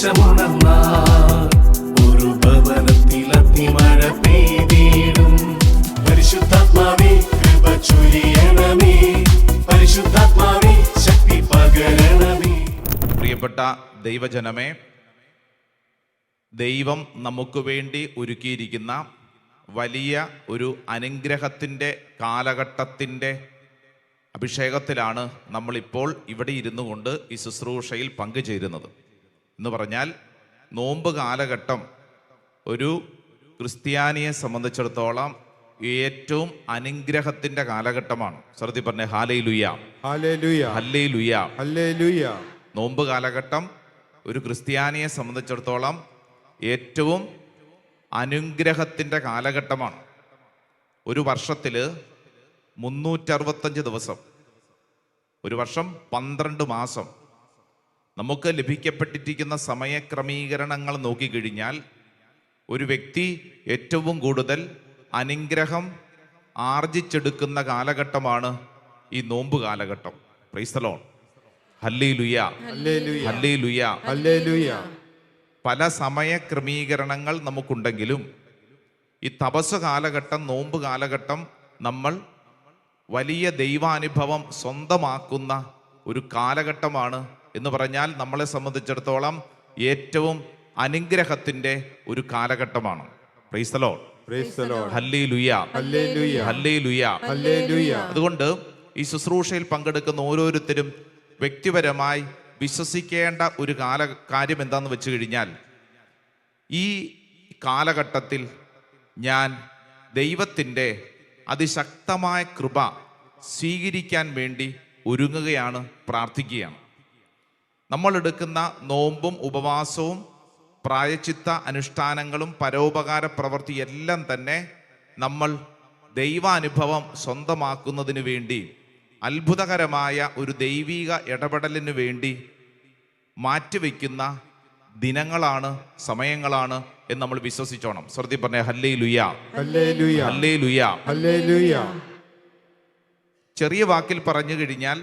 ദേശമുണർന്നാൽ ഒരു ഭവനത്തിൽ അഗ്നിമഴ പെയ്തിടും. പരിശുദ്ധാത്മാവേ കൃപ ചൊരിയണമേ, പരിശുദ്ധാത്മാവേ ശക്തി പകരണമേ. പ്രിയപ്പെട്ട ദൈവജനമേ, ദൈവം നമുക്ക് വേണ്ടി ഒരുക്കിയിരിക്കുന്ന വലിയ ഒരു അനുഗ്രഹത്തിൻ്റെ കാലഘട്ടത്തിൻ്റെ അഭിഷേകത്തിലാണ് നമ്മളിപ്പോൾ ഇവിടെ ഇരുന്നു കൊണ്ട് ഈ ശുശ്രൂഷയിൽ പങ്കുചേരുന്നത്. എന്ന് പറഞ്ഞാൽ നോമ്പ് കാലഘട്ടം ഒരു ക്രിസ്ത്യാനിയെ സംബന്ധിച്ചിടത്തോളം ഏറ്റവും അനുഗ്രഹത്തിൻ്റെ കാലഘട്ടമാണ്. ശ്രദ്ധി പറഞ്ഞേ ഹല്ലേലൂയ, ഹല്ലേലൂയ, ഹല്ലേലൂയ, ഹല്ലേലൂയ. നോമ്പ് കാലഘട്ടം ഒരു ക്രിസ്ത്യാനിയെ സംബന്ധിച്ചിടത്തോളം ഏറ്റവും അനുഗ്രഹത്തിൻ്റെ കാലഘട്ടമാണ്. ഒരു വർഷത്തിൽ 365 ദിവസം, ഒരു വർഷം 12 മാസം. നമുക്ക് ലഭിക്കപ്പെട്ടിരിക്കുന്ന സമയക്രമീകരണങ്ങൾ നോക്കിക്കഴിഞ്ഞാൽ ഒരു വ്യക്തി ഏറ്റവും കൂടുതൽ അനുഗ്രഹം ആർജിച്ചെടുക്കുന്ന കാലഘട്ടമാണ് ഈ നോമ്പ് കാലഘട്ടം. പ്രൈസ് ദി ലോർഡ്, ഹല്ലേലൂയ, ഹല്ലേലൂയ, ഹല്ലേലൂയ, ഹല്ലേലൂയ. പല സമയക്രമീകരണങ്ങൾ നമുക്കുണ്ടെങ്കിലും ഈ തപസ് കാലഘട്ടം, നോമ്പ് കാലഘട്ടം നമ്മൾ വലിയ ദൈവാനുഭവം സ്വന്തമാക്കുന്ന ഒരു കാലഘട്ടമാണ്. എന്ന് പറഞ്ഞാൽ നമ്മളെ സംബന്ധിച്ചിടത്തോളം ഏറ്റവും അനുഗ്രഹത്തിൻ്റെ ഒരു കാലഘട്ടമാണ്. Price the Lord, price the Lord, ഹല്ലേലൂയ, ഹല്ലേലൂയ, ഹല്ലേലൂയ, ഹല്ലേലൂയ. അതുകൊണ്ട് ഈ ശുശ്രൂഷയിൽ പങ്കെടുക്കുന്ന ഓരോരുത്തരും വ്യക്തിപരമായി വിശ്വസിക്കേണ്ട ഒരു കാര്യം എന്താന്ന് വെച്ച് കഴിഞ്ഞാൽ, ഈ കാലഘട്ടത്തിൽ ഞാൻ ദൈവത്തിൻ്റെ അതിശക്തമായ കൃപ സ്വീകരിക്കാൻ വേണ്ടി ഒരുങ്ങുകയാണ്, പ്രാർത്ഥിക്കുകയാണ്. നമ്മൾ എടുക്കുന്ന നോമ്പും ഉപവാസവും പ്രായശ്ചിത്ത അനുഷ്ഠാനങ്ങളും പരോപകാര പ്രവൃത്തി എല്ലാം തന്നെ നമ്മൾ ദൈവാനുഭവം സ്വന്തമാക്കുന്നതിന് വേണ്ടി, അത്ഭുതകരമായ ഒരു ദൈവിക ഇടപെടലിന് വേണ്ടി മാറ്റിവെക്കുന്ന ദിനങ്ങളാണ്, സമയങ്ങളാണ് എന്ന് നമ്മൾ വിശ്വസിച്ചോണം. ശ്രദ്ധി പറഞ്ഞേ ഹല്ലേലൂയ, ഹല്ലേലൂയ, ഹല്ലേലൂയ, ഹല്ലേലൂയ. ചെറിയ വാക്കിൽ പറഞ്ഞു കഴിഞ്ഞാൽ,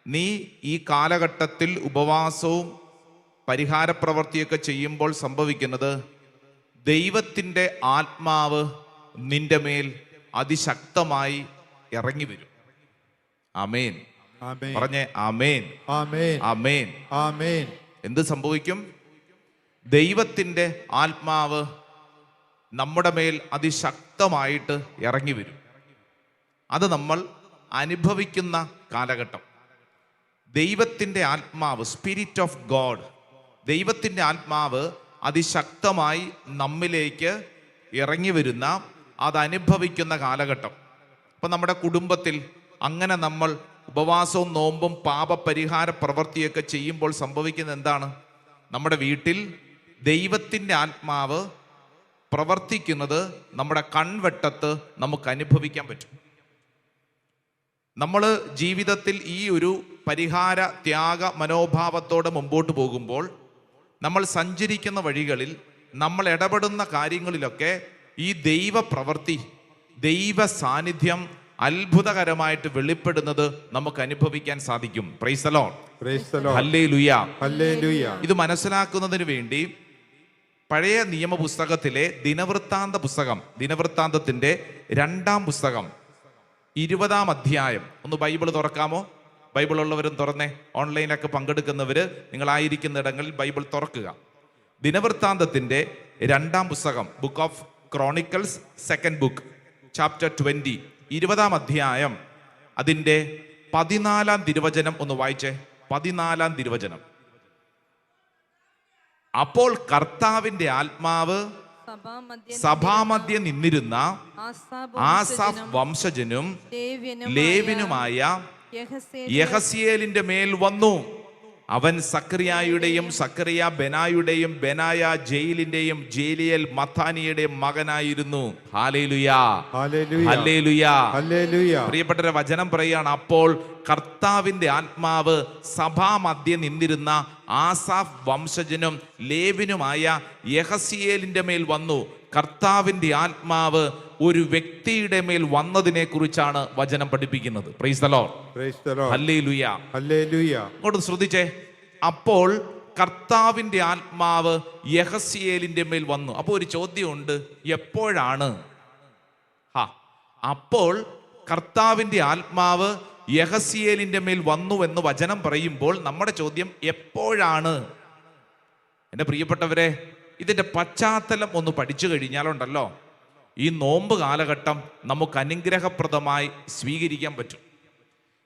നീ ഈ കാലഘട്ടത്തിൽ ഉപവാസവും പരിഹാര പ്രവൃത്തിയൊക്കെ ചെയ്യുമ്പോൾ സംഭവിക്കുന്നത്, ദൈവത്തിൻ്റെ ആത്മാവ് നിന്റെ മേൽ അതിശക്തമായി ഇറങ്ങി വരും. ആമേൻ, പറഞ്ഞേ ആമേൻ, ആമേൻ, ആമേൻ, ആമേൻ. എന്ത് സംഭവിക്കും? ദൈവത്തിൻ്റെ ആത്മാവ് നമ്മുടെ മേൽ അതിശക്തമായിട്ട് ഇറങ്ങി വരും. അത് നമ്മൾ അനുഭവിക്കുന്ന കാലഘട്ടം. ദൈവത്തിൻ്റെ ആത്മാവ്, സ്പിരിറ്റ് ഓഫ് ഗോഡ്, ദൈവത്തിൻ്റെ ആത്മാവ് അതിശക്തമായി നമ്മിലേക്ക് ഇറങ്ങി വരുന്ന, അതനുഭവിക്കുന്ന കാലഘട്ടം. അപ്പം നമ്മുടെ കുടുംബത്തിൽ അങ്ങനെ നമ്മൾ ഉപവാസവും നോമ്പും പാപപരിഹാര പ്രവൃത്തിയൊക്കെ ചെയ്യുമ്പോൾ സംഭവിക്കുന്നത് എന്താണ്? നമ്മുടെ വീട്ടിൽ ദൈവത്തിൻ്റെ ആത്മാവ് പ്രവർത്തിക്കുന്നത് നമ്മുടെ കൺവെട്ടത്ത് നമുക്ക് അനുഭവിക്കാൻ പറ്റും. നമ്മൾ ജീവിതത്തിൽ ഈ ഒരു പരിഹാര ത്യാഗ മനോഭാവത്തോടെ മുമ്പോട്ട് പോകുമ്പോൾ, നമ്മൾ സഞ്ചരിക്കുന്ന വഴികളിൽ, നമ്മൾ ഇടപെടുന്ന കാര്യങ്ങളിലൊക്കെ ഈ ദൈവ പ്രവൃത്തി, ദൈവ സാന്നിധ്യം അത്ഭുതകരമായിട്ട് വെളിപ്പെടുന്നത് നമുക്ക് അനുഭവിക്കാൻ സാധിക്കും. Price the Lord, price the Lord, ഹല്ലേലൂയ, ഹല്ലേലൂയ. ഇത് മനസ്സിലാക്കുന്നതിന് വേണ്ടി പഴയ നിയമ പുസ്തകത്തിലെ ദിനവൃത്താന്ത പുസ്തകം, ദിനവൃത്താന്തത്തിന്റെ 2-ാം പുസ്തകം 20-ാം അധ്യായം ഒന്ന് ബൈബിൾ തുറക്കാമോ? ബൈബിൾ ഉള്ളവരും തുറന്നേ. ഓൺലൈനിലൊക്കെ പങ്കെടുക്കുന്നവര് നിങ്ങളായിരിക്കുന്ന ഇടങ്ങളിൽ ബൈബിൾ തുറക്കുക. ദിനവൃത്താന്തത്തിന്റെ 2-ാം പുസ്തകം, book of Chronicles, 2nd book, chapter 20, 20-ാം അധ്യായം, അതിൻ്റെ 14-ാം തിരുവചനം ഒന്ന് വായിച്ചേ. 14-ാം തിരുവചനം. അപ്പോൾ കർത്താവിന്റെ ആത്മാവ് സഭാമധ്യേ നിന്നിരുന്ന ആസാഫ് വംശജനും ലേവ്യനുമായ യഹസിയേലിന്റെ മേൽ വന്നു. അവൻ സക്കറിയായുടെയും സക്കറിയ ബെനായുടെയും, ബെനായ ജയിലിന്റെയും, ജേലിയേൽ മത്താനിയുടെയും മകനായിരുന്നു. ഹല്ലേലൂയ, ഹല്ലേലൂയ, ഹല്ലേലൂയ. പ്രിയപ്പെട്ടവരെ, വചനം പറയുകയാണ്, അപ്പോൾ കർത്താവിന്റെ ആത്മാവ് സഭാമധ്യേ നിന്നിരുന്ന ആസാഫ് വംശജനും ലേവ്യനുമായ യഹസിയേലിന്റെ മേൽ വന്നു. കർത്താവിന്റെ ആത്മാവ് ഒരു വ്യക്തിയുടെ മേൽ വന്നതിനെ കുറിച്ചാണ് വചനം പഠിപ്പിക്കുന്നത്. Price the Lord, price the Lord, ഹല്ലേലൂയ, ഹല്ലേലൂയ. അങ്ങോട്ട് ശ്രദ്ധിച്ചേ. അപ്പോൾ കർത്താവിൻ്റെ ആത്മാവ് യഹസ്യേലിൻ്റെ മേൽ വന്നു. അപ്പോൾ ഒരു ചോദ്യമുണ്ട്, എപ്പോഴാണ്? അപ്പോൾ കർത്താവിൻ്റെ ആത്മാവ് യഹസ്യേലിൻ്റെ മേൽ വന്നു എന്ന് വചനം പറയുമ്പോൾ നമ്മുടെ ചോദ്യം എപ്പോഴാണ്? എൻ്റെ പ്രിയപ്പെട്ടവരെ, ഇതിൻ്റെ പശ്ചാത്തലം ഒന്ന് പഠിച്ചു കഴിഞ്ഞാലുണ്ടല്ലോ, ഈ നോമ്പ് കാലഘട്ടം നമുക്ക് അനുഗ്രഹപ്രദമായി സ്വീകരിക്കാൻ പറ്റും.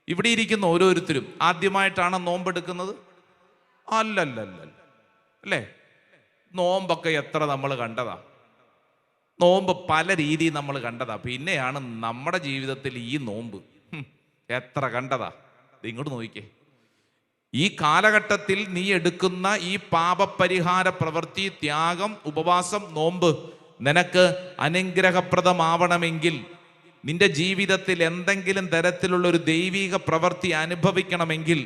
ഇവിടെ ഇരിക്കുന്ന ഓരോരുത്തരും ആദ്യമായിട്ടാണ് നോമ്പെടുക്കുന്നത്? അല്ലല്ലല്ല അല്ലേ? നോമ്പൊക്കെ എത്ര നമ്മൾ കണ്ടതാ, നോമ്പ് പല രീതിയിൽ നമ്മൾ കണ്ടതാ. പിന്നെയാണ് നമ്മുടെ ജീവിതത്തിൽ ഈ നോമ്പ് എത്ര കണ്ടതാ. ഇങ്ങോട്ട് നോക്കിക്കേ, ഈ കാലഘട്ടത്തിൽ നീ എടുക്കുന്ന ഈ പാപപരിഹാര പ്രവൃത്തി, ത്യാഗം, ഉപവാസം, നോമ്പ് നിനക്ക് അനുഗ്രഹപ്രദമാവണമെങ്കിൽ, നിന്റെ ജീവിതത്തിൽ എന്തെങ്കിലും തരത്തിലുള്ള ഒരു ദൈവിക പ്രവൃത്തി അനുഭവിക്കണമെങ്കിൽ,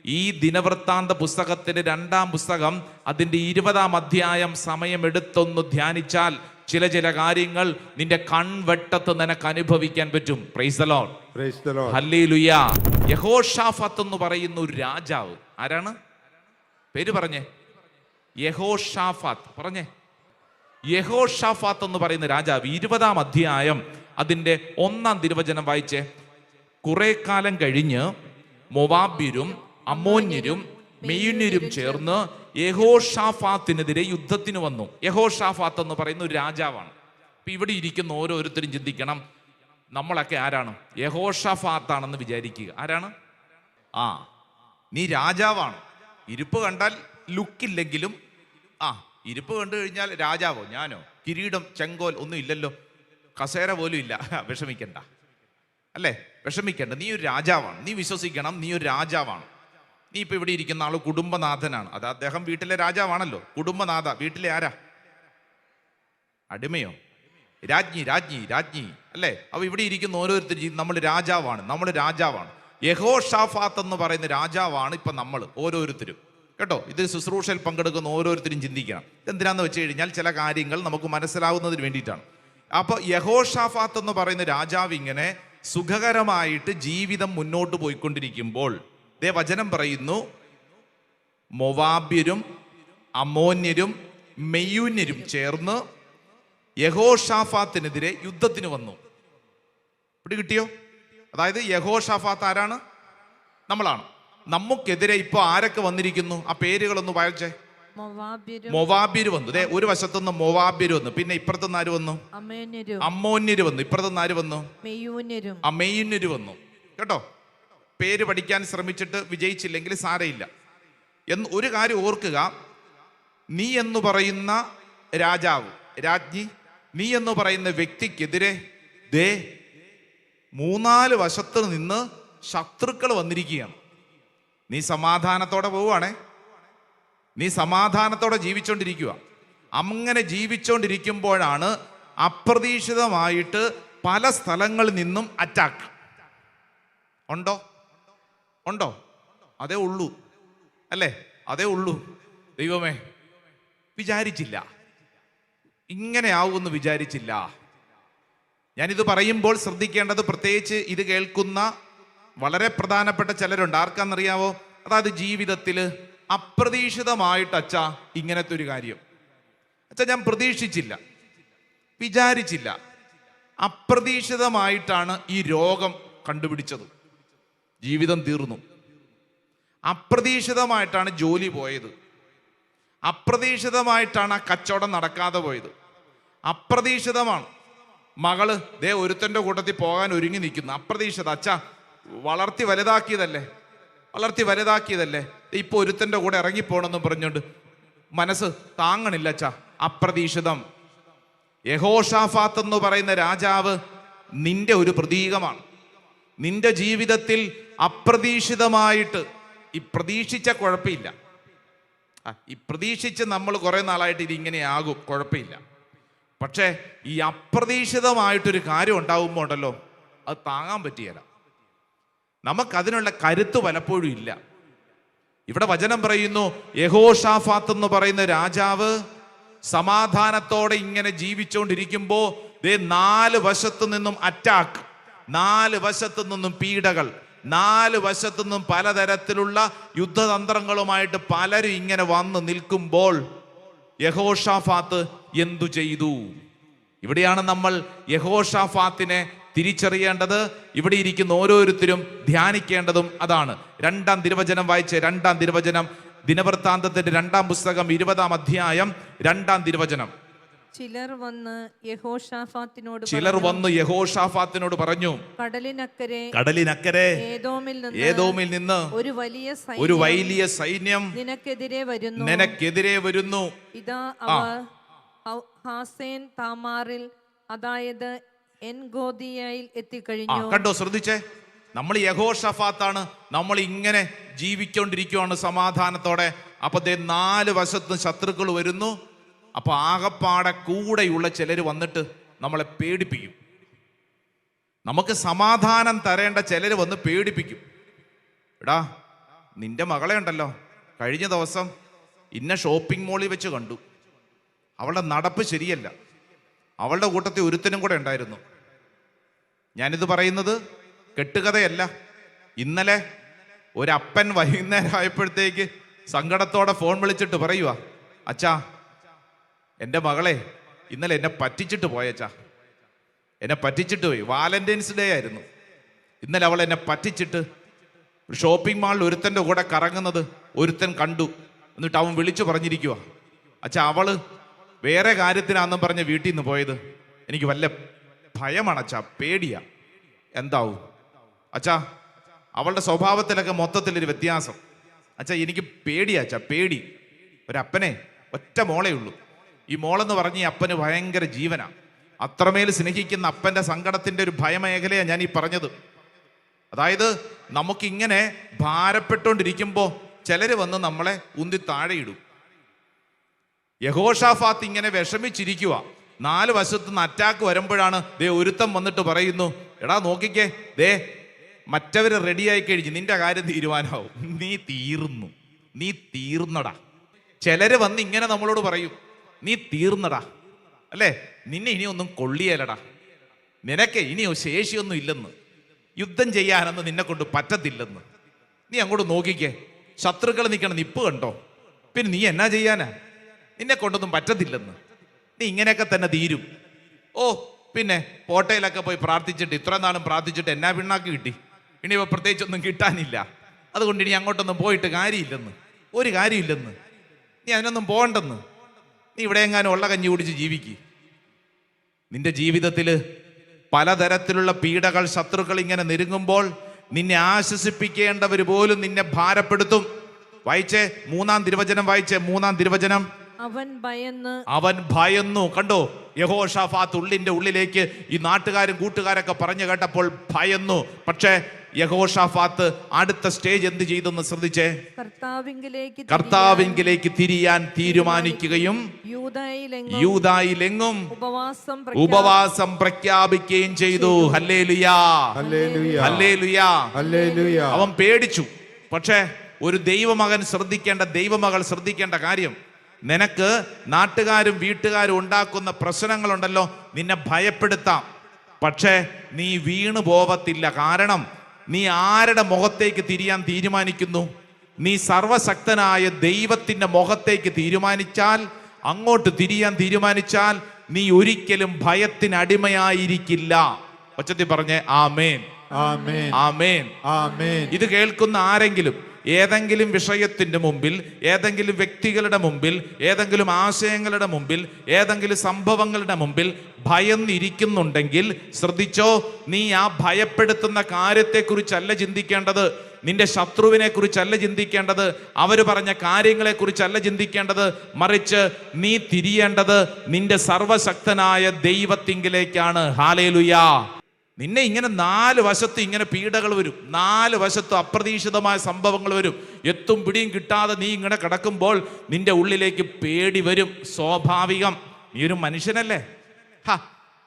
ഈ ദിനവൃത്താന്ത പുസ്തകത്തിന്റെ 2-ാം പുസ്തകം അതിന്റെ 20-ാം അധ്യായം സമയമെടുത്തൊന്ന് ധ്യാനിച്ചാൽ ചില കാര്യങ്ങൾ നിന്റെ കൺവെട്ടത്ത് നിനക്ക് അനുഭവിക്കാൻ പറ്റും. Price the Lord, price the Lord, hallelujah. യഹോഷാഫാത്ത് എന്ന് പറയുന്ന ഒരു രാജാവ്, ആരാണ്? പേര് പറഞ്ഞേ. യഹോഷാഫാത്ത്. പറഞ്ഞേ. യഹോഷാഫാത്ത് എന്ന് പറയുന്ന രാജാവ് 20-ാം അധ്യായം അതിന്റെ 1-ാം തിരുവചനം വായിച്ചേ. കുറെ കാലം കഴിഞ്ഞ് മോവാബ്യരും അമ്മോന്യരും മെയൂന്യരും ചേർന്ന് യഹോഷാഫാത്തിനെതിരെ യുദ്ധത്തിന് വന്നു. യഹോഷാഫാത്ത് എന്ന് പറയുന്ന ഒരു രാജാവാണ്. അപ്പൊ ഇവിടെ ഇരിക്കുന്ന ഓരോരുത്തരും ചിന്തിക്കണം, നമ്മളൊക്കെ ആരാണ്? യഹോഷാഫാത്താണെന്ന് വിചാരിക്കുക. ആരാണ്? നീ രാജാവാണ്. ഇരിപ്പ് കണ്ടാൽ ലുക്കില്ലെങ്കിലും ഇരിപ്പ് കണ്ടു കഴിഞ്ഞാൽ രാജാവോ? ഞാനോ? കിരീടം, ചെങ്കോൽ ഒന്നും ഇല്ലല്ലോ, കസേര പോലും ഇല്ല. വിഷമിക്കണ്ട അല്ലേ, വിഷമിക്കണ്ട. നീ ഒരു രാജാവാണ്. നീ വിശ്വസിക്കണം, നീ ഒരു രാജാവാണ്. നീ ഇപ്പൊ ഇവിടെ ഇരിക്കുന്ന ആള് കുടുംബനാഥനാണ്. അത് അദ്ദേഹം വീട്ടിലെ രാജാവാണല്ലോ. കുടുംബനാഥ. വീട്ടിലെ ആരാ? അടിമയോ? രാജ്ഞി രാജ്ഞി രാജ്ഞി അല്ലേ? അപ്പൊ ഇവിടെ ഇരിക്കുന്ന ഓരോരുത്തരും നമ്മൾ രാജാവാണ്, നമ്മൾ രാജാവാണ്. യഹോഷാഫാത്ത് എന്ന് പറയുന്ന രാജാവാണ് ഇപ്പൊ നമ്മൾ ഓരോരുത്തരും. കേട്ടോ, ഇത് ശുശ്രൂഷയിൽ പങ്കെടുക്കുന്ന ഓരോരുത്തരും ചിന്തിക്കണം. എന്തിനാന്ന് വെച്ച് കഴിഞ്ഞാൽ ചില കാര്യങ്ങൾ നമുക്ക് മനസ്സിലാവുന്നതിന് വേണ്ടിയിട്ടാണ്. അപ്പൊ യഹോഷാഫാത്ത് എന്ന് പറയുന്ന രാജാവ് ഇങ്ങനെ സുഖകരമായിട്ട് ജീവിതം മുന്നോട്ട് പോയിക്കൊണ്ടിരിക്കുമ്പോൾ വചനം പറയുന്നു, മോവാബ്യരും അമ്മോന്യരും മെയൂന്യരും ചേർന്ന് യഹോഷാഫാത്തിനെതിരെ യുദ്ധത്തിന് വന്നു. പിടി കിട്ടിയോ? അതായത് യഹോഷാഫാത്ത് ആരാണ്? നമ്മളാണ്. നമുക്കെതിരെ ഇപ്പൊ ആരൊക്കെ വന്നിരിക്കുന്നു? ആ പേരുകളൊന്ന് വായിച്ചേ. മോവാബ്യര് വന്നു. ഒരു വശത്തുനിന്ന് മോവാബ്യര് വന്നു. പിന്നെ ഇപ്പുറത്തുനിന്ന് ആര് വന്നു? അമ്മോന്യര് വന്നു. ഇപ്പുറത്തുനിന്ന് ആര് വന്നു? മെയൂന്യര് വന്നു. കേട്ടോ, പേര് പഠിക്കാൻ ശ്രമിച്ചിട്ട് വിജയിച്ചില്ലെങ്കിൽ സാരയില്ല. എന്ന് ഒരു കാര്യം ഓർക്കുക, നീ എന്ന് പറയുന്ന രാജാവ്, രാജ്ഞി, നീ എന്ന് പറയുന്ന വ്യക്തിക്കെതിരെ 3-4 വശത്ത് നിന്ന് ശത്രുക്കൾ വന്നിരിക്കുകയാണ്. നീ സമാധാനത്തോടെ പോവുകയാണേ, നീ സമാധാനത്തോടെ ജീവിച്ചോണ്ടിരിക്കുക. അങ്ങനെ ജീവിച്ചോണ്ടിരിക്കുമ്പോഴാണ് അപ്രതീക്ഷിതമായിട്ട് പല സ്ഥലങ്ങളിൽ നിന്നും അറ്റാക്ക്. ഉണ്ടോ? ഉണ്ടോ? അതേ ഉള്ളൂ അല്ലേ? അതേ ഉള്ളൂ. ദൈവമേ, വിചാരിച്ചില്ല, ഇങ്ങനെ ആവുമെന്ന് വിചാരിച്ചില്ല. ഞാനിത് പറയുമ്പോൾ ശ്രദ്ധിക്കേണ്ടത്, പ്രത്യേകിച്ച് ഇത് കേൾക്കുന്ന വളരെ പ്രധാനപ്പെട്ട ചിലരുണ്ട്. ആർക്കാന്നറിയാവോ? അതായത് ജീവിതത്തിൽ അപ്രതീക്ഷിതമായിട്ട് അച്ഛാ ഇങ്ങനത്തെ ഒരു കാര്യം അച്ഛാ ഞാൻ പ്രതീക്ഷിച്ചില്ല, വിചാരിച്ചില്ല. അപ്രതീക്ഷിതമായിട്ടാണ് ഈ രോഗം കണ്ടുപിടിച്ചത്, ജീവിതം തീർന്നു. അപ്രതീക്ഷിതമായിട്ടാണ് ജോലി പോയത്, അപ്രതീക്ഷിതമായിട്ടാണ് ആ കച്ചവടം നടക്കാതെ പോയത്, അപ്രതീക്ഷിതമാണ്. മകള് ഒരുത്തൻ്റെ കൂട്ടത്തിൽ പോകാൻ ഒരുങ്ങി നിൽക്കുന്നു. അപ്രതീക്ഷിത. അച്ഛാ വളർത്തി വലുതാക്കിയതല്ലേ, ഇപ്പൊ ഒരുത്തൻ്റെ കൂടെ ഇറങ്ങിപ്പോണെന്ന് പറഞ്ഞുകൊണ്ട് മനസ്സ് താങ്ങണില്ല അച്ഛാ. അപ്രതീക്ഷിതം. യഹോഷാഫാത്ത് എന്ന് പറയുന്ന രാജാവ് നിന്റെ ഒരു പ്രതീകമാണ്. നിന്റെ ജീവിതത്തിൽ അപ്രതീക്ഷിതമായിട്ട്, ഈ പ്രതീക്ഷിച്ച കുഴപ്പമില്ല, ഈ പ്രതീക്ഷിച്ച് നമ്മൾ കുറെ നാളായിട്ട് ഇതിങ്ങനെയാകും, കുഴപ്പമില്ല. പക്ഷേ ഈ അപ്രതീക്ഷിതമായിട്ടൊരു കാര്യം ഉണ്ടാകുമ്പോൾ ഉണ്ടല്ലോ, അത് താങ്ങാൻ പറ്റിയല്ല. നമുക്കതിനുള്ള കരുത്ത് പലപ്പോഴും ഇല്ല. ഇവിടെ വചനം പറയുന്നു, യഹോഷാഫാത്ത് എന്ന് പറയുന്ന രാജാവ് സമാധാനത്തോടെ ഇങ്ങനെ ജീവിച്ചുകൊണ്ടിരിക്കുമ്പോ 4 വശത്തു നിന്നും അറ്റാക്ക്, 4 വശത്തു നിന്നും പീഡകൾ, നാല് വശത്തുനിന്നും പലതരത്തിലുള്ള യുദ്ധതന്ത്രങ്ങളുമായിട്ട് പലരും ഇങ്ങനെ വന്ന് നിൽക്കുമ്പോൾ യഹോഷാഫാത്ത് എന്തു ചെയ്തു? ഇവിടെയാണ് നമ്മൾ യഹോഷാഫാത്തിനെ തിരിച്ചറിയേണ്ടത്. ഇവിടെ ഇരിക്കുന്ന ഓരോരുത്തരും ധ്യാനിക്കേണ്ടതും അതാണ്. 2-ാം തിരുവചനം വായിച്ച്, 2-ാം തിരുവചനം, ദിനവൃത്താന്തത്തിന്റെ 2-ാം പുസ്തകം 20-ാം അധ്യായം 2-ാം തിരുവചനം. ചിലർ വന്ന് യഹോഷാഫാത്തിനോട് പറഞ്ഞു, കടലിനക്കരെ ഏദോമിൽ നിന്ന് ഒരു വലിയ സൈന്യം നിനക്കെതിരെ വരുന്നു. ഇതാ അവർ ഹാസേൻ താമാറിൽ, അതായത് എൻഗോദിയയിൽ എത്തിക്കഴിഞ്ഞു. കണ്ടോ, ശ്രദ്ധിച്ചേ, നമ്മൾ യഹോഷാഫാത്താണ്, നമ്മൾ ഇങ്ങനെ ജീവിക്കൊണ്ടിരിക്കുകയാണ് സമാധാനത്തോടെ. അപ്പൊ 4 വശത്ത് ശത്രുക്കൾ വരുന്നു. അപ്പൊ ആകപ്പാടെ കൂടെയുള്ള ചിലർ വന്നിട്ട് നമ്മളെ പേടിപ്പിക്കും. നമുക്ക് സമാധാനം തരേണ്ട ചിലർ വന്ന് പേടിപ്പിക്കും. എടാ, നിന്റെ മകളെ ഉണ്ടല്ലോ, കഴിഞ്ഞ ദിവസം ഇന്ന ഷോപ്പിംഗ് മോളിൽ വെച്ച് കണ്ടു, അവളുടെ നടപ്പ് ശരിയല്ല, അവളുടെ കൂട്ടത്തിൽ ഒരുത്തനും കൂടെ ഉണ്ടായിരുന്നു. ഞാനിത് പറയുന്നത് കെട്ടുകഥയല്ല. ഇന്നലെ ഒരപ്പൻ വൈകുന്നേരം ആയപ്പോഴത്തേക്ക് സങ്കടത്തോടെ ഫോൺ വിളിച്ചിട്ട് പറയുക, അച്ഛാ, എൻ്റെ മകളെ ഇന്നലെ എന്നെ പറ്റിച്ചിട്ട് പോയച്ചാ, എന്നെ പറ്റിച്ചിട്ട് പോയി. വാലന്റൈൻസ് ഡേ ആയിരുന്നു. ഇന്നലെ അവൾ എന്നെ പറ്റിച്ചിട്ട് ഷോപ്പിംഗ് മാളിൽ ഒരുത്തൻ്റെ കൂടെ കറങ്ങുന്നത് ഒരുത്തൻ കണ്ടു. എന്നിട്ട് അവൻ വിളിച്ചു പറഞ്ഞിരിക്കുക, അച്ഛാ, അവള് വേറെ കാര്യത്തിനാന്നും പറഞ്ഞ് വീട്ടിൽ നിന്ന് പോയത്. എനിക്ക് വല്ല ഭയമാണ് അച്ഛാ, പേടിയാ. എന്താവും അച്ഛാ? അവളുടെ സ്വഭാവത്തിലൊക്കെ മൊത്തത്തിലൊരു വ്യത്യാസം. അച്ഛാ, എനിക്ക് പേടിയാ അച്ഛാ, പേടി. ഒരപ്പനെ ഒറ്റ മോളേ ഉള്ളൂ. ഈ മോളെന്ന് പറഞ്ഞ് ഈ അപ്പന് ഭയങ്കര ജീവനാ. അത്രമേൽ സ്നേഹിക്കുന്ന അപ്പൻ്റെ സങ്കടത്തിൻ്റെ ഒരു ഭയമേഖലയാണ് ഞാൻ ഈ പറഞ്ഞത്. അതായത് നമുക്കിങ്ങനെ ഭാരപ്പെട്ടുകൊണ്ടിരിക്കുമ്പോൾ ചിലർ വന്ന് നമ്മളെ ഉന്തി താഴെയിടും. യഹോഷാഫാത്ത് ഇങ്ങനെ വിഷമിച്ചിരിക്കുക. 4 വശത്തുനിന്ന് അറ്റാക്ക് വരുമ്പോഴാണ് ഒരുത്തം വന്നിട്ട് പറയുന്നു, എടാ നോക്കിക്കേ, മറ്റവര് റെഡിയായി കഴിഞ്ഞ് നിന്റെ കാര്യം തീരുമാനമാവും, നീ തീർന്നടാ. ചിലര് വന്ന് ഇങ്ങനെ നമ്മളോട് പറയും, നീ തീർന്നടാ, അല്ലേ, നിന്നെ ഇനിയൊന്നും കൊള്ളിയലടാ, നിനക്ക് ഇനിയോ ശേഷിയൊന്നും ഇല്ലെന്ന്, യുദ്ധം ചെയ്യാനൊന്നും നിന്നെ കൊണ്ട് പറ്റത്തില്ലെന്ന്. നീ അങ്ങോട്ട് നോക്കിക്കേ, ശത്രുക്കൾ നിൽക്കണം നിപ്പ് കണ്ടോ, പിന്നെ നീ എന്നാ ചെയ്യാനാ, നിന്നെ കൊണ്ടൊന്നും പറ്റത്തില്ലെന്ന്, നീ ഇങ്ങനെയൊക്കെ തന്നെ തീരും. ഓ, പിന്നെ പോട്ടയിലൊക്കെ പോയി പ്രാർത്ഥിച്ചിട്ട്, ഇത്ര നാളും പ്രാർത്ഥിച്ചിട്ട് എന്നാ പിണ്ണാക്ക് കിട്ടി, ഇനി ഇപ്പൊ പ്രത്യേകിച്ചൊന്നും കിട്ടാനില്ല, അതുകൊണ്ട് ഇനി അങ്ങോട്ടൊന്നും പോയിട്ട് കാര്യമില്ലെന്ന്, ഒരു കാര്യമില്ലെന്ന്, നീ അതിനൊന്നും പോകണ്ടെന്ന്, നീ ഇവിടെ എങ്ങാനും ഉള്ള കഞ്ഞി കുടിച്ച് ജീവിക്ക്. നിന്റെ ജീവിതത്തിൽ പലതരത്തിലുള്ള പീഡകൾ, ശത്രുക്കൾ ഇങ്ങനെ നെരുങ്ങുമ്പോൾ നിന്നെ ആശ്വസിപ്പിക്കേണ്ടവർ പോലും നിന്നെ ഭാരപ്പെടുത്തും. വായിച്ചേ 3-ാം തിരുവചനം, വായിച്ചേ 3-ാം തിരുവചനം. അവൻ ഭയന്നു. കണ്ടോ, യഹോഷാഫാത്ത് ഉള്ളിന്റെ ഉള്ളിലേക്ക് ഈ നാട്ടുകാരും കൂട്ടുകാരൊക്കെ പറഞ്ഞു കേട്ടപ്പോൾ ഭയന്നു. പക്ഷേ യഹോഷാഫാത്ത് അടുത്ത സ്റ്റേജ് എന്ത് ചെയ്തെന്ന് ശ്രദ്ധിച്ചേ. കർത്താവിങ്കിലേക്ക് തിരിയാൻ തീരുമാനിക്കുകയും യൂദായിലെങ്ങും ഉപവാസം പ്രഖ്യാപിക്കുകയും ചെയ്തു. ഹല്ലേലൂയാ, ഹല്ലേലൂയാ, ഹല്ലേലൂയാ. അവൻ പേടിച്ചു. പക്ഷേ ഒരു ദൈവമകൻ ശ്രദ്ധിക്കേണ്ട, ദൈവമകൾ ശ്രദ്ധിക്കേണ്ട കാര്യം, നിനക്ക് നാട്ടുകാരും വീട്ടുകാരും ഉണ്ടാക്കുന്ന പ്രശ്നങ്ങളുണ്ടല്ലോ, നിന്നെ ഭയപ്പെടുത്താം, പക്ഷേ നീ വീണു പോവത്തില്ല. കാരണം നീ ആരുടെ മുഖത്തേക്ക് തിരിയാൻ തീരുമാനിക്കുന്നു? നീ സർവശക്തനായ ദൈവത്തിന്റെ മുഖത്തേക്ക് തീരുമാനിച്ചാൽ, അങ്ങോട്ട് തിരിയാൻ തീരുമാനിച്ചാൽ നീ ഒരിക്കലും ഭയത്തിന് അടിമയായിരിക്കില്ല. ഒച്ചത്തിൽ പറഞ്ഞേ ആമേൻ, ആമേൻ, ആമേൻ, ആമേൻ. ഇത് കേൾക്കുന്ന ആരെങ്കിലും ഏതെങ്കിലും വിഷയത്തിന്റെ മുമ്പിൽ, ഏതെങ്കിലും വ്യക്തികളുടെ മുമ്പിൽ, ഏതെങ്കിലും ആശയങ്ങളുടെ മുമ്പിൽ, ഏതെങ്കിലും സംഭവങ്ങളുടെ മുമ്പിൽ ഭയന്നിരിക്കുന്നുണ്ടെങ്കിൽ ശ്രദ്ധിച്ചോ, നീ ആ ഭയപ്പെടുത്തുന്ന കാര്യത്തെക്കുറിച്ചല്ല ചിന്തിക്കേണ്ടത്, നിന്റെ ശത്രുവിനെ കുറിച്ചല്ല ചിന്തിക്കേണ്ടത്, അവര് പറഞ്ഞ കാര്യങ്ങളെ കുറിച്ചല്ല ചിന്തിക്കേണ്ടത്, മറിച്ച് നീ തിരിയേണ്ടത് നിന്റെ സർവശക്തനായ ദൈവത്തിങ്കിലേക്കാണ്. ഹല്ലേലൂയാ. നിന്നെ ഇങ്ങനെ 4 വശത്ത് ഇങ്ങനെ പീഡകൾ വരും, 4 വശത്ത് അപ്രതീക്ഷിതമായ സംഭവങ്ങൾ വരും. എത്തും പിടിയും കിട്ടാതെ നീ ഇങ്ങനെ കിടക്കുമ്പോൾ നിന്റെ ഉള്ളിലേക്ക് പേടി വരും. സ്വാഭാവികം, നീ ഒരു മനുഷ്യനല്ലേ.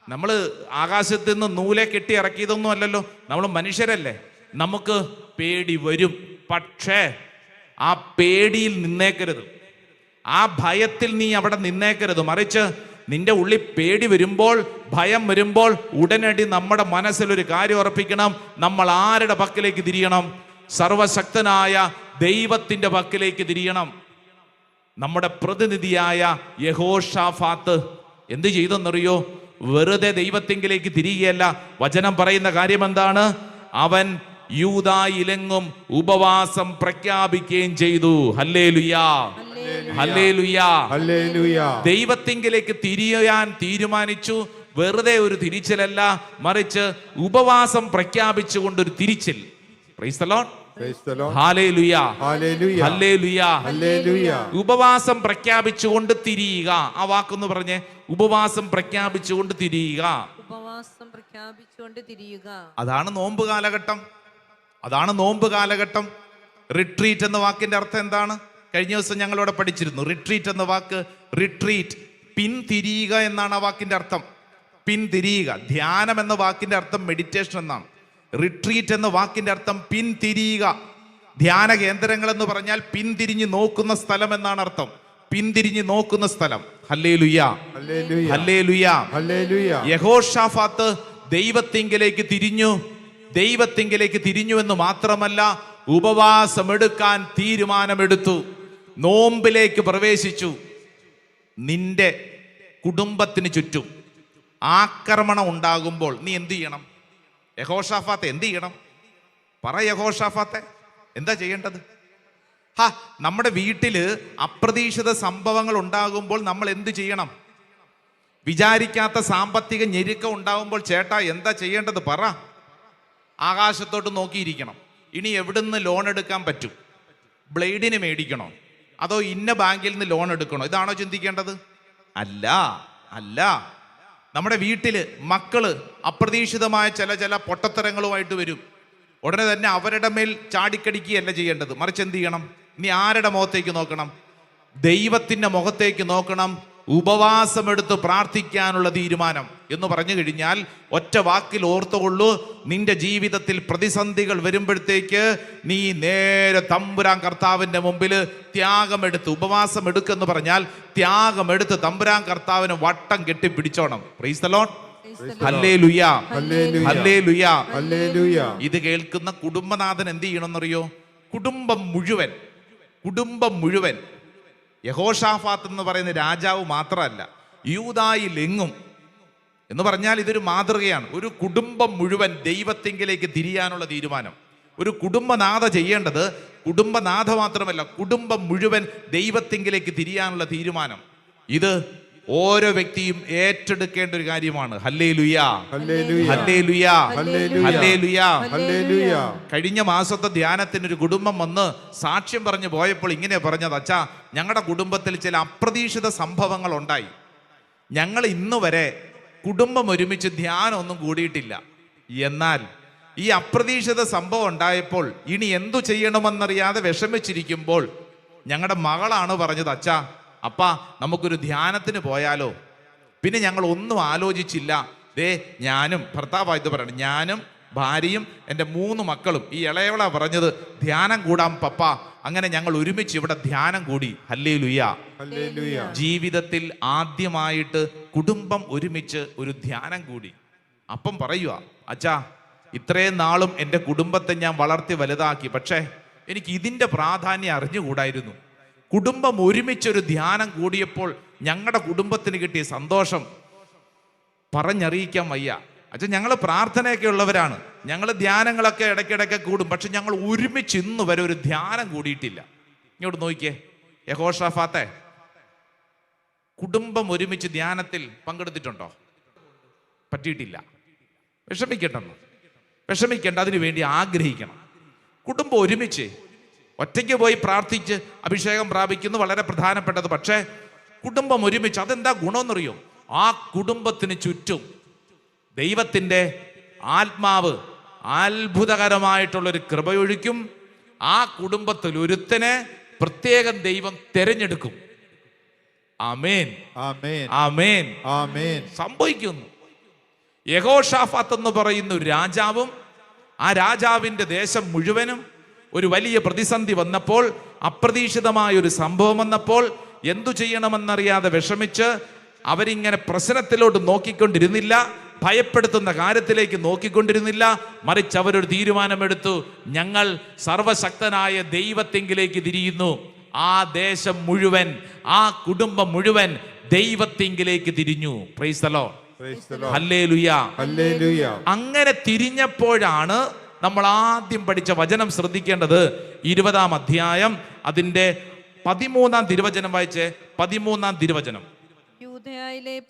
നമ്മൾ ആകാശത്ത് നിന്ന് നൂലെ കെട്ടി ഇറക്കിയതൊന്നും അല്ലല്ലോ, നമ്മൾ മനുഷ്യരല്ലേ, നമുക്ക് പേടി വരും. പക്ഷേ ആ പേടിയിൽ നിന്നേക്കരുത്, ആ ഭയത്തിൽ നീ അവിടെ നിന്നേക്കരുത്, മറിച്ച് നിന്റെ ഉള്ളിൽ പേടി വരുമ്പോൾ, ഭയം വരുമ്പോൾ ഉടനടി നമ്മുടെ മനസ്സിലൊരു കാര്യം ഉറപ്പിക്കണം. നമ്മൾ ആരുടെ പക്കലേക്ക് തിരിയണം? സർവശക്തനായ ദൈവത്തിന്റെ പക്കലേക്ക് തിരിയണം. നമ്മുടെ പ്രതിനിധിയായ യഹോഷാഫാത്ത് എന്ത് ചെയ്തെന്നറിയോ? വെറുതെ ദൈവത്തിങ്കിലേക്ക് തിരികെയല്ല. വചനം പറയുന്ന കാര്യം എന്താണ്? അവൻ യൂദായിലെങ്ങും ഉപവാസം പ്രഖ്യാപിക്കുകയും ചെയ്തു. ഹല്ലേലൂയാ, ഹല്ലേലൂയാ, ഹല്ലേലൂയ. ദൈവത്തിങ്കിലേക്ക് തിരിയാൻ തീരുമാനിച്ചു. വെറുതെ ഒരു തിരിച്ചിലല്ല, മറിച്ച് ഉപവാസം പ്രഖ്യാപിച്ചുകൊണ്ടൊരു തിരിച്ചിൽ. Praise the Lord. Praise the Lord. ഹല്ലേലൂയ, ഹല്ലേലൂയ. ഹല്ലേലൂയ, ഹല്ലേലൂയ. ഉപവാസം പ്രഖ്യാപിച്ചുകൊണ്ട് തിരിയുക. ആ വാക്കൊന്ന് പറഞ്ഞേ, ഉപവാസം പ്രഖ്യാപിച്ചുകൊണ്ട് തിരിയുക. ഉപവാസം പ്രഖ്യാപിച്ചുകൊണ്ട് തിരിയുക. അതാണ് നോമ്പ് കാലഘട്ടം. അതാണ് നോമ്പ് കാലഘട്ടം. റിട്രീറ്റ് എന്ന വാക്കിന്റെ അർത്ഥം എന്താണ്? കഴിഞ്ഞ ദിവസം ഞങ്ങളിവിടെ പഠിച്ചിരുന്നു. റിട്രീറ്റ് എന്ന വാക്ക്, റിട്രീറ്റ് പിൻതിരിയുക എന്നാണ് ആ വാക്കിന്റെ അർത്ഥം. പിൻതിരിയുക. ധ്യാനം എന്ന വാക്കിന്റെ അർത്ഥം മെഡിറ്റേഷൻ എന്നാണ്. റിട്രീറ്റ് എന്ന വാക്കിന്റെ അർത്ഥം പിൻതിരിയുക. ധ്യാന കേന്ദ്രങ്ങൾ എന്ന് പറഞ്ഞാൽ പിന്തിരിഞ്ഞ് നോക്കുന്ന സ്ഥലം എന്നാണ് അർത്ഥം. പിന്തിരിഞ്ഞ് നോക്കുന്ന സ്ഥലം. ഹല്ലേലൂയ, ഹല്ലേലൂയ. ഹല്ലേലൂയ, ഹല്ലേലൂയ. യഹോഷാഫാത്ത് ദൈവത്തിങ്കിലേക്ക് തിരിഞ്ഞു. ദൈവത്തിങ്കിലേക്ക് തിരിഞ്ഞു എന്ന് മാത്രമല്ല, ഉപവാസമെടുക്കാൻ തീരുമാനമെടുത്തു. നോമ്പിലേക്ക് പ്രവേശിച്ചു. നിന്റെ കുടുംബത്തിന് ചുറ്റും ആക്രമണം ഉണ്ടാകുമ്പോൾ നീ എന്ത് ചെയ്യണം? യഹോഷാഫാത്തെ എന്ത് ചെയ്യണം? പറ യഹോഷാഫാത്തെ, എന്താ ചെയ്യേണ്ടത്? നമ്മുടെ വീട്ടില് അപ്രതീക്ഷിത സംഭവങ്ങൾ ഉണ്ടാകുമ്പോൾ നമ്മൾ എന്ത് ചെയ്യണം? വിചാരിക്കാത്ത സാമ്പത്തിക ഞെരുക്കം ഉണ്ടാകുമ്പോൾ ചേട്ടാ എന്താ ചെയ്യേണ്ടത്? പറ. ആകാശത്തോട്ട് നോക്കിയിരിക്കണം. ഇനി എവിടുന്ന് ലോൺ എടുക്കാൻ പറ്റും? ബ്ലേഡിന് മേടിക്കണോ? അതോ ഇന്ന ബാങ്കിൽ നിന്ന് ലോൺ എടുക്കണോ? ഇതാണോ ചിന്തിക്കേണ്ടത്? അല്ല, അല്ല. നമ്മുടെ വീട്ടില് മക്കള് അപ്രതീക്ഷിതമായ ചില പൊട്ടത്തരങ്ങളുമായിട്ട് വരും. ഉടനെ തന്നെ അവരുടെ മേൽ ചാടിക്കടിക്കുകയല്ല ചെയ്യേണ്ടത്, മറിച്ച് എന്ത് ചെയ്യണം? ഇനി ആരുടെ മുഖത്തേക്ക് നോക്കണം? ദൈവത്തിന്റെ മുഖത്തേക്ക് നോക്കണം. ഉപവാസമെടുത്ത് പ്രാർത്ഥിക്കാനുള്ള തീരുമാനം എന്ന് പറഞ്ഞു കഴിഞ്ഞാൽ ഒറ്റ വാക്കിൽ ഓർത്തുകൊള്ളൂ, നിന്റെ ജീവിതത്തിൽ പ്രതിസന്ധികൾ വരുമ്പോഴത്തേക്ക് നീ നേരെ തമ്പുരാൻ കർത്താവിന്റെ മുമ്പിൽ ത്യാഗമെടുത്ത്, ഉപവാസം എടുക്കെന്ന് പറഞ്ഞാൽ ത്യാഗമെടുത്ത് തമ്പുരാൻ കർത്താവിന് വട്ടം കെട്ടിപ്പിടിച്ചോണം. Praise the Lord. ഹല്ലേലൂയ, ഹല്ലേലൂയ, ഹല്ലേലൂയ. ഇത് കേൾക്കുന്ന കുടുംബനാഥൻ എന്ത് ചെയ്യണമെന്നറിയോ? കുടുംബം മുഴുവൻ യഹോഷാഫാത്ത് എന്ന് പറയുന്ന രാജാവ് മാത്രമല്ല, യൂദായിലെങ്ങും എന്ന് പറഞ്ഞാൽ ഇതൊരു മാതൃകയാണ്. ഒരു കുടുംബം മുഴുവൻ ദൈവത്തിങ്കിലേക്ക് തിരിയാനുള്ള തീരുമാനം. ഒരു കുടുംബനാഥ ചെയ്യേണ്ടത്, കുടുംബനാഥ മാത്രമല്ല, കുടുംബം മുഴുവൻ ദൈവത്തിങ്കിലേക്ക് തിരിയാനുള്ള തീരുമാനം. ഇത് ഓരോ വ്യക്തിയും ഏറ്റെടുക്കേണ്ട ഒരു കാര്യമാണ്. ഹല്ലേലൂയ, ഹല്ലേലൂയ. ഹല്ലേലൂയ, ഹല്ലേലൂയ. ഹല്ലേലൂയ. ഹല്ലേലൂയ. കഴിഞ്ഞ മാസത്തെ ധ്യാനത്തിന് ഒരു കുടുംബം വന്ന് സാക്ഷ്യം പറഞ്ഞു പോയപ്പോൾ ഇങ്ങനെ പറഞ്ഞത്, അച്ഛാ ഞങ്ങളുടെ കുടുംബത്തിൽ ചില അപ്രതീക്ഷിത സംഭവങ്ങൾ ഉണ്ടായി. ഞങ്ങൾ ഇന്ന് വരെ കുടുംബം ഒരുമിച്ച് ധ്യാനം ഒന്നും കൂടിയിട്ടില്ല. എന്നാൽ ഈ അപ്രതീക്ഷിത സംഭവം ഉണ്ടായപ്പോൾ ഇനി എന്തു ചെയ്യണമെന്നറിയാതെ വിഷമിച്ചിരിക്കുമ്പോൾ ഞങ്ങളുടെ മകളാണ് പറഞ്ഞത്, അച്ഛാ അപ്പാ നമുക്കൊരു ധ്യാനത്തിന് പോയാലോ? പിന്നെ ഞങ്ങൾ ഒന്നും ആലോചിച്ചില്ല. ഞാനും ഭർത്താവായിട്ട് പറയണം, ഞാനും ഭാര്യയും എൻ്റെ 3 മക്കളും, ഈ ഇളയവളാ പറഞ്ഞത് ധ്യാനം കൂടാം പപ്പ. അങ്ങനെ ഞങ്ങൾ ഒരുമിച്ച് ഇവിടെ ധ്യാനം കൂടി. Hallelujah, hallelujah. ജീവിതത്തിൽ ആദ്യമായിട്ട് കുടുംബം ഒരുമിച്ച് ഒരു ധ്യാനം കൂടി. അപ്പം പറയുക, അച്ഛാ ഇത്രയും നാളും എൻ്റെ കുടുംബത്തെ ഞാൻ വളർത്തി വലുതാക്കി, പക്ഷേ എനിക്ക് ഇതിൻ്റെ പ്രാധാന്യം അറിഞ്ഞുകൂടായിരുന്നു. കുടുംബം ഒരുമിച്ചൊരു ധ്യാനം കൂടിയപ്പോൾ ഞങ്ങളുടെ കുടുംബത്തിന് കിട്ടിയ സന്തോഷം പറഞ്ഞറിയിക്കാൻ വയ്യ. അച്ഛൻ ഞങ്ങൾ പ്രാർത്ഥനയൊക്കെ ഉള്ളവരാണ്, ഞങ്ങൾ ധ്യാനങ്ങളൊക്കെ ഇടയ്ക്കിടയ്ക്ക് കൂടും, പക്ഷെ ഞങ്ങൾ ഒരുമിച്ച് ഇന്ന് വരെ ഒരു ധ്യാനം കൂടിയിട്ടില്ല. ഇങ്ങോട്ട് നോക്കിയേ യഹോഷാഫാത്തെ, കുടുംബം ഒരുമിച്ച് ധ്യാനത്തിൽ പങ്കെടുത്തിട്ടുണ്ടോ? പറ്റിയിട്ടില്ല. വിഷമിക്കേണ്ട, അതിനു വേണ്ടി ആഗ്രഹിക്കണം. കുടുംബം ഒരുമിച്ച് ഒറ്റയ്ക്ക് പോയി പ്രാർത്ഥിച്ച് അഭിഷേകം പ്രാപിക്കുന്നു, വളരെ പ്രധാനപ്പെട്ടത്. പക്ഷേ കുടുംബം ഒരുമിച്ച് അതെന്താ ഗുണമെന്നറിയോ? ആ കുടുംബത്തിന് ചുറ്റും ദൈവത്തിൻ്റെ ആത്മാവ് അത്ഭുതകരമായിട്ടുള്ളൊരു കൃപയൊഴിക്കും. ആ കുടുംബത്തിൽ ഒരുത്തനെ പ്രത്യേകം ദൈവം തെരഞ്ഞെടുക്കും. ആമേൻ, ആമേൻ, ആമേൻ, ആമേൻ. സംഭവിക്കുന്നു. യഹോഷാഫാത്ത് എന്ന് പറയുന്ന ഒരു രാജാവും ആ രാജാവിൻ്റെ ദേശം മുഴുവനും ഒരു വലിയ പ്രതിസന്ധി വന്നപ്പോൾ, അപ്രതീക്ഷിതമായ ഒരു സംഭവം വന്നപ്പോൾ എന്തു ചെയ്യണമെന്നറിയാതെ വിഷമിച്ച് അവരിങ്ങനെ പ്രശ്നത്തിലോട്ട് നോക്കിക്കൊണ്ടിരുന്നില്ല, ഭയപ്പെടുത്തുന്ന കാര്യത്തിലേക്ക് നോക്കിക്കൊണ്ടിരുന്നില്ല. മറിച്ച് അവരൊരു തീരുമാനമെടുത്തു, ഞങ്ങൾ സർവശക്തനായ ദൈവത്തിങ്കിലേക്ക് തിരിയുന്നു. ആ ദേശം മുഴുവൻ, ആ കുടുംബം മുഴുവൻ ദൈവത്തിങ്കിലേക്ക് തിരിഞ്ഞു. പ്രൈസ് ദി ലോർഡ്, ഹല്ലേലൂയ, ഹല്ലേലൂയ. അങ്ങനെ തിരിഞ്ഞപ്പോഴാണ് നമ്മൾ ആദ്യം പഠിച്ച വചനം ശ്രദ്ധിക്കേണ്ടത്. 20-ാം അധ്യായം അതിന്റെ 13-ാം തിരുവചനം വായിച്ചേ. 13-ാം തിരുവചനം.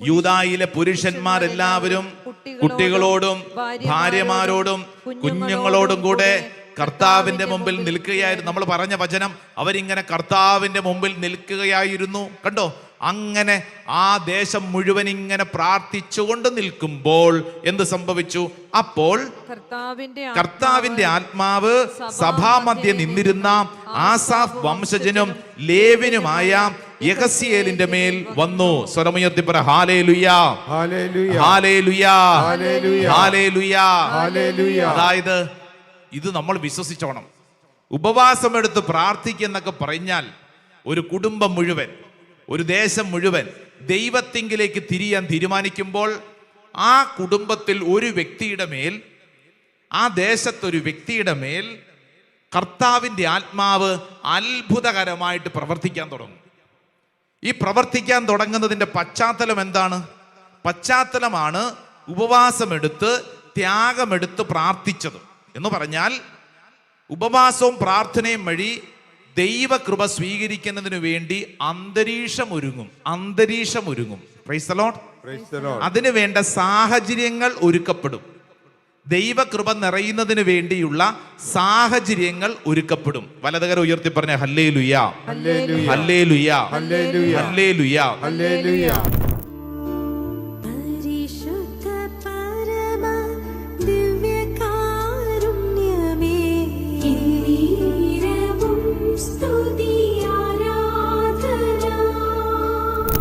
യൂദായിലെ പുരുഷന്മാരെല്ലാവരും കുട്ടികളോടും ഭാര്യമാരോടും കുഞ്ഞുങ്ങളോടും കൂടെ കർത്താവിന്റെ മുമ്പിൽ നിൽക്കുകയായിരുന്നു. നമ്മൾ പറഞ്ഞ വചനം, അവരിങ്ങനെ കർത്താവിന്റെ മുമ്പിൽ നിൽക്കുകയായിരുന്നു. കണ്ടോ? അങ്ങനെ ആ ദേശം മുഴുവൻ ഇങ്ങനെ പ്രാർത്ഥിച്ചുകൊണ്ട് നിൽക്കുമ്പോൾ എന്ത് സംഭവിച്ചു? അപ്പോൾ കർത്താവിന്റെ ആത്മാവ് സഭാമധ്യേ നിന്നിരുന്ന ആസാഫ് വംശജനും ലേവ്യനുമായ യഹസിയേലിന്റെ മേൽ വന്നു. സ്വരമുയർത്തി പറ ഹല്ലേലൂയാ, ഹല്ലേലൂയാ, ഹല്ലേലൂയാ, ഹല്ലേലൂയാ. അതായത് ഇത് നമ്മൾ വിശ്വസിച്ചോണം. ഉപവാസമെടുത്ത് പ്രാർത്ഥിക്കുന്നൊക്കെ പറഞ്ഞാൽ ഒരു കുടുംബം മുഴുവൻ, ഒരു ദേശം മുഴുവൻ ദൈവത്തിങ്കിലേക്ക് തിരിയാൻ തീരുമാനിക്കുമ്പോൾ ആ കുടുംബത്തിൽ ഒരു വ്യക്തിയുടെ മേൽ, ആ ദേശത്തൊരു വ്യക്തിയുടെ മേൽ കർത്താവിൻ്റെ ആത്മാവ് അത്ഭുതകരമായിട്ട് പ്രവർത്തിക്കാൻ തുടങ്ങും. ഈ പ്രവർത്തിക്കാൻ തുടങ്ങുന്നതിൻ്റെ പശ്ചാത്തലം എന്താണ്? പശ്ചാത്തലമാണ് ഉപവാസമെടുത്ത് ത്യാഗമെടുത്ത് പ്രാർത്ഥിച്ചത് എന്ന് പറഞ്ഞാൽ, ഉപവാസവും പ്രാർത്ഥനയും വഴി ദൈവകൃപ സ്വീകരിക്കുന്നതിന് വേണ്ടി അന്തരീക്ഷം ഒരുങ്ങും. Price the Lord. അതിനു വേണ്ട സാഹചര്യങ്ങൾ ഒരുക്കപ്പെടും. ദൈവകൃപ നിറയുന്നതിന് വേണ്ടിയുള്ള സാഹചര്യങ്ങൾ ഒരുക്കപ്പെടും. വലതുകര ഉയർത്തി പറഞ്ഞ ഹല്ലേലൂയാ, ഹല്ലേലൂയാ, ഹല്ലേലൂയാ, ഹല്ലേലൂയാ.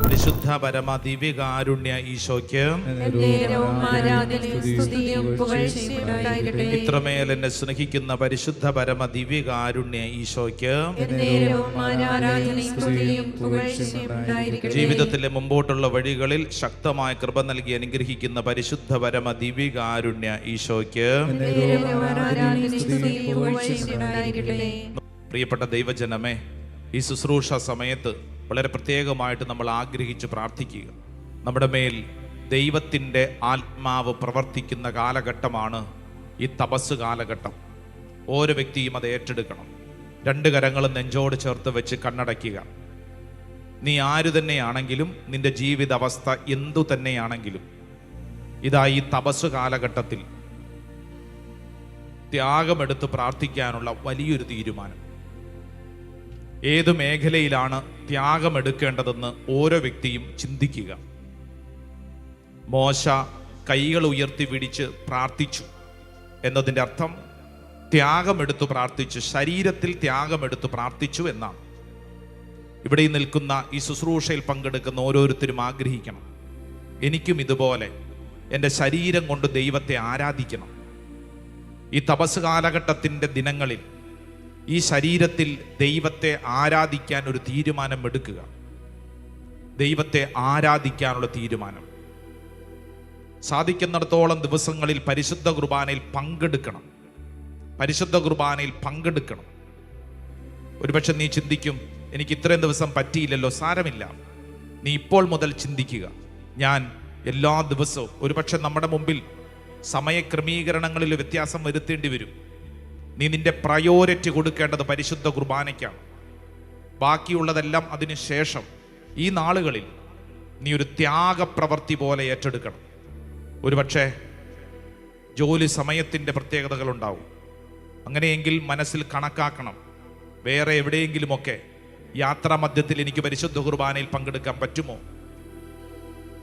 പരിശുദ്ധ പരമ ദിവ്യകാരുണ്യ ഈശോയ്ക്ക് ഇത്രമേൽ എന്നെ സ്നേഹിക്കുന്ന പരിശുദ്ധ പരമ ദിവ്യകാരുണ്യ ഈശോയ്ക്ക് ജീവിതത്തിലെ മുമ്പോട്ടുള്ള വഴികളിൽ ശക്തമായ കൃപ നൽകി അനുഗ്രഹിക്കുന്ന പരിശുദ്ധ പരമ ദിവ്യകാരുണ്യ ഈശോയ്ക്ക് പ്രിയപ്പെട്ട ദൈവജനമേ, ഈ ശുശ്രൂഷ സമയത്ത് വളരെ പ്രത്യേകമായിട്ട് നമ്മൾ ആഗ്രഹിച്ച് പ്രാർത്ഥിക്കുക. നമ്മുടെ മേൽ ദൈവത്തിൻ്റെ ആത്മാവ് പ്രവർത്തിക്കുന്ന കാലഘട്ടമാണ് ഈ തപസ് കാലഘട്ടം. ഓരോ വ്യക്തിയും അത് ഏറ്റെടുക്കണം. 2 കരങ്ങളും നെഞ്ചോട് ചേർത്ത് വെച്ച് കണ്ണടയ്ക്കുക. നീ ആര് തന്നെയാണെങ്കിലും, നിന്റെ ജീവിതാവസ്ഥ എന്തു തന്നെയാണെങ്കിലും, ഇതാ ഈ തപസ് കാലഘട്ടത്തിൽ ത്യാഗമെടുത്ത് പ്രാർത്ഥിക്കാനുള്ള വലിയൊരു തീരുമാനം. ഏത് മേഖലയിലാണ് ത്യാഗമെടുക്കേണ്ടതെന്ന് ഓരോ വ്യക്തിയും ചിന്തിക്കുക. മോശ കൈകൾ ഉയർത്തി പിടിച്ച് പ്രാർത്ഥിച്ചു എന്നതിൻ്റെ അർത്ഥം ത്യാഗമെടുത്ത് പ്രാർത്ഥിച്ചു, ശരീരത്തിൽ ത്യാഗമെടുത്ത് പ്രാർത്ഥിച്ചു എന്നാണ്. ഇവിടെ നിൽക്കുന്ന ഈ ശുശ്രൂഷയിൽ പങ്കെടുക്കുന്ന ഓരോരുത്തരും ആഗ്രഹിക്കണം, എനിക്കും ഇതുപോലെ എൻ്റെ ശരീരം കൊണ്ട് ദൈവത്തെ ആരാധിക്കണം. ഈ തപസ് കാലഘട്ടത്തിൻ്റെ ദിനങ്ങളിൽ ഈ ശരീരത്തിൽ ദൈവത്തെ ആരാധിക്കാൻ ഒരു തീരുമാനം എടുക്കുക. ദൈവത്തെ ആരാധിക്കാനുള്ള തീരുമാനം. സാധിക്കുന്നിടത്തോളം ദിവസങ്ങളിൽ പരിശുദ്ധ കുർബാനയിൽ പങ്കെടുക്കണം. ഒരുപക്ഷെ നീ ചിന്തിക്കും, എനിക്ക് ഇത്രയും ദിവസം പറ്റിയില്ലല്ലോ. സാരമില്ല, നീ ഇപ്പോൾ മുതൽ ചിന്തിക്കുക, ഞാൻ എല്ലാ ദിവസവും. ഒരുപക്ഷെ നമ്മുടെ മുമ്പിൽ സമയക്രമീകരണങ്ങളിൽ വ്യത്യാസം വരുത്തേണ്ടി വരും. നീ നിന്റെ പ്രയോറിറ്റി കൊടുക്കേണ്ടത് പരിശുദ്ധ കുർബാനയ്ക്കാണ്. ബാക്കിയുള്ളതെല്ലാം അതിന് ശേഷം. ഈ നാളുകളിൽ നീ ഒരു ത്യാഗപ്രവൃത്തി പോലെ ഏറ്റെടുക്കണം. ഒരുപക്ഷെ ജോലി സമയത്തിൻ്റെ പ്രത്യേകതകളുണ്ടാവും. അങ്ങനെയെങ്കിൽ മനസ്സിൽ കണക്കാക്കണം, വേറെ എവിടെയെങ്കിലുമൊക്കെ യാത്രാ മധ്യത്തിൽ എനിക്ക് പരിശുദ്ധ കുർബാനയിൽ പങ്കെടുക്കാൻ പറ്റുമോ?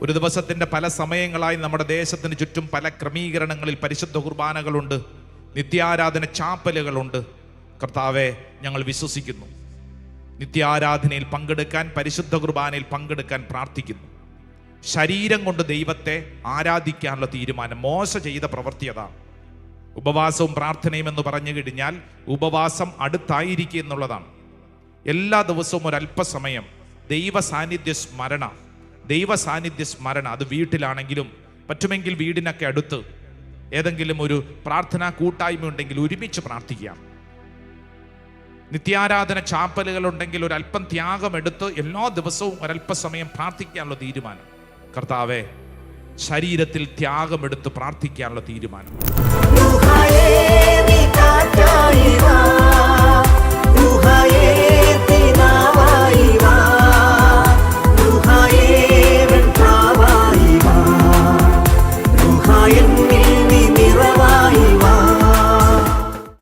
ഒരു ദിവസത്തിൻ്റെ പല സമയങ്ങളായി നമ്മുടെ ദേശത്തിന് ചുറ്റും പല ക്രമീകരണങ്ങളിൽ പരിശുദ്ധ കുർബാനകളുണ്ട്, നിത്യാരാധന ചാപ്പലുകളുണ്ട്. കർത്താവെ, ഞങ്ങൾ വിശ്വസിക്കുന്നു. നിത്യാരാധനയിൽ പങ്കെടുക്കാൻ, പരിശുദ്ധ കുർബാനയിൽ പങ്കെടുക്കാൻ പ്രാർത്ഥിക്കുന്നു. ശരീരം കൊണ്ട് ദൈവത്തെ ആരാധിക്കാനുള്ള തീരുമാനം. മോശ ചെയ്ത പ്രവൃത്തി അതാണ്. ഉപവാസവും പ്രാർത്ഥനയും എന്ന് പറഞ്ഞു കഴിഞ്ഞാൽ ഉപവാസം അടുത്തായിരിക്കുക എന്നുള്ളതാണ്. എല്ലാ ദിവസവും ഒരല്പസമയം ദൈവ സാന്നിധ്യ സ്മരണ, ദൈവ സാന്നിധ്യ സ്മരണ. അത് വീട്ടിലാണെങ്കിലും പറ്റുമെങ്കിൽ വീടിനൊക്കെ അടുത്ത് ഏതെങ്കിലും ഒരു പ്രാർത്ഥനാ കൂട്ടായ്മ ഉണ്ടെങ്കിൽ ഒരുമിച്ച് പ്രാർത്ഥിക്കാം. നിത്യാരാധന ചാപ്പലുകൾ ഉണ്ടെങ്കിൽ ഒരല്പം ത്യാഗമെടുത്ത് എല്ലാ ദിവസവും ഒരല്പസമയം പ്രാർത്ഥിക്കാനുള്ള തീരുമാനം. കർത്താവേ, ശരീരത്തിൽ ത്യാഗമെടുത്ത് പ്രാർത്ഥിക്കാനുള്ള തീരുമാനം.